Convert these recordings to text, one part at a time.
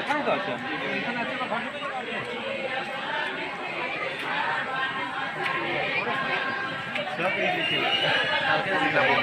এখানে তো আছে এখানে আছে বা ঘর ঢুকে সব এই দিকে কালকে যাবো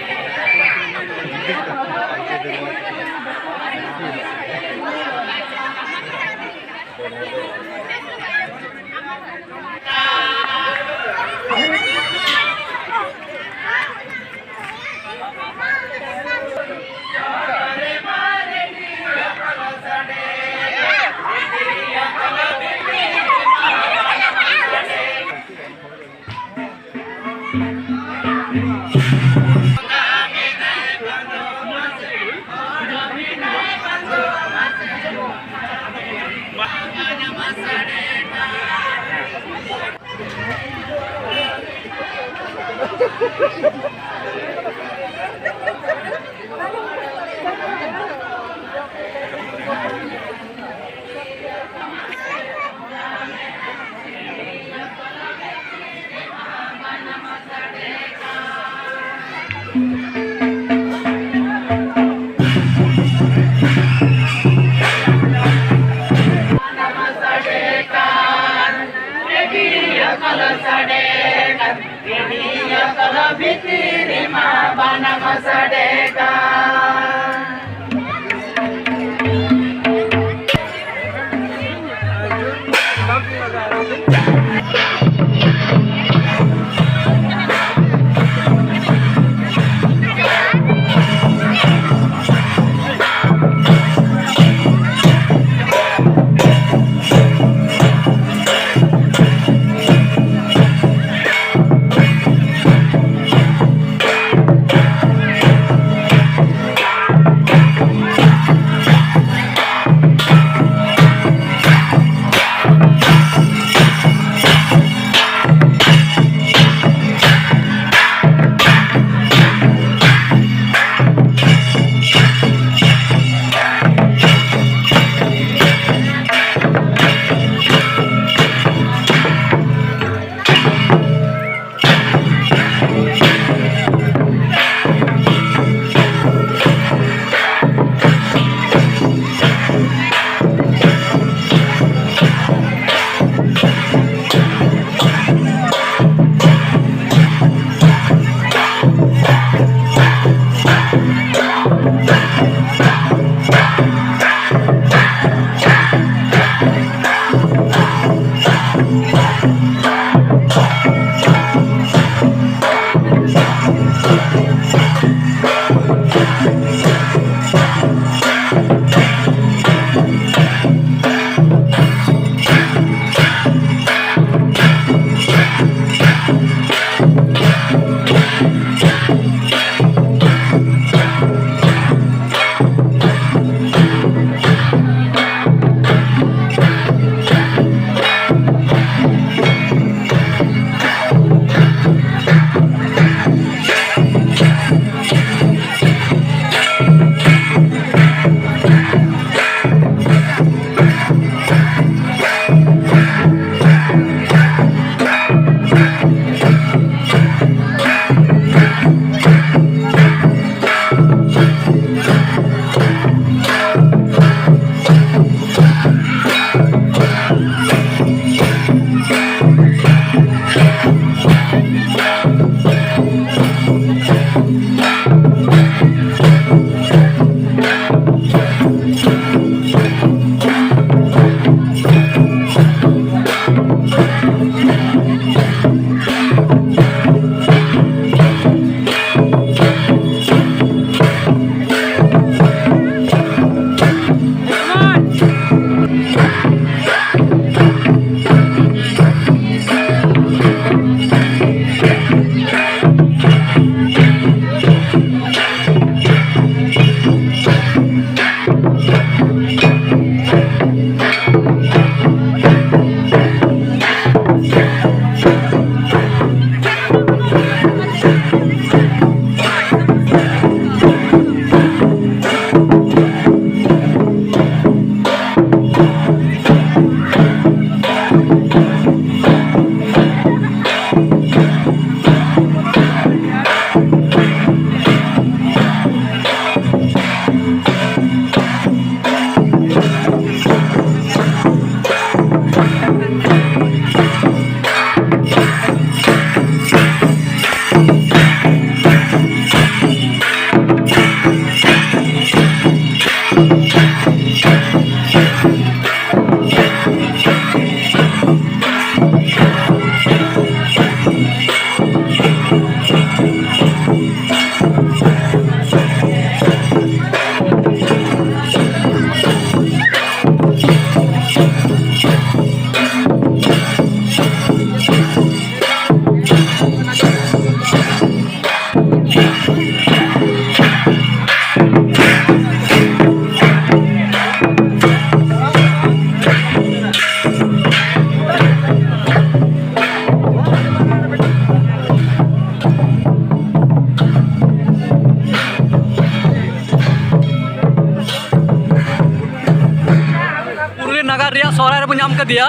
नागार रिया सोहराय रेबो नाम कदिया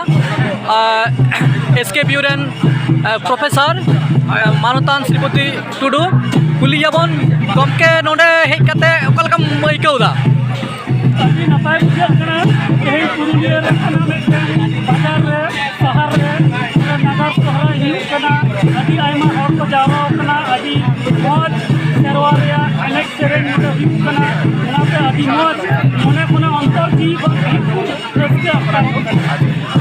SKPU रेन प्रोफेसर मानतान श्रीपति टुडू कुलियाबन गमके नोडे हेज कते ओकालकाम आइकाउदा अभी नपाय बुझाग कना यही पुरुलिया रे कना बाजार रे शहर रे नागार सोहराय हिजुग कना अभी आयमा हर को जावा कना अभी मौज सेरवा रे अनेक सेरेन नोडे हिजुग कना ओनाते अभी मौज मने कोना अंतर जी रस्ते अपना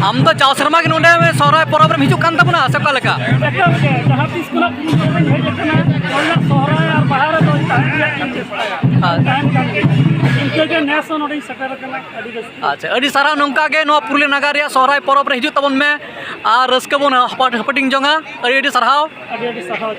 आम तो जाव शर्मा के नोडे में सोहराय परब रे हिजुग कान ताबना से ओकालका एका के जहां तीस कोना पुरुलिया रे हेज कना ओना सोहराय और बाहर दो तान इनके के नेस नोडे सटर कना अभी अच्छा अड़ी सारा नोंका के नो पुरुलिया नागार रिया सोहराय परब रे हिजुग ताबन में आर रस्का बन हपटिंग जोंगा अड़ी सारहाव अभी सहाव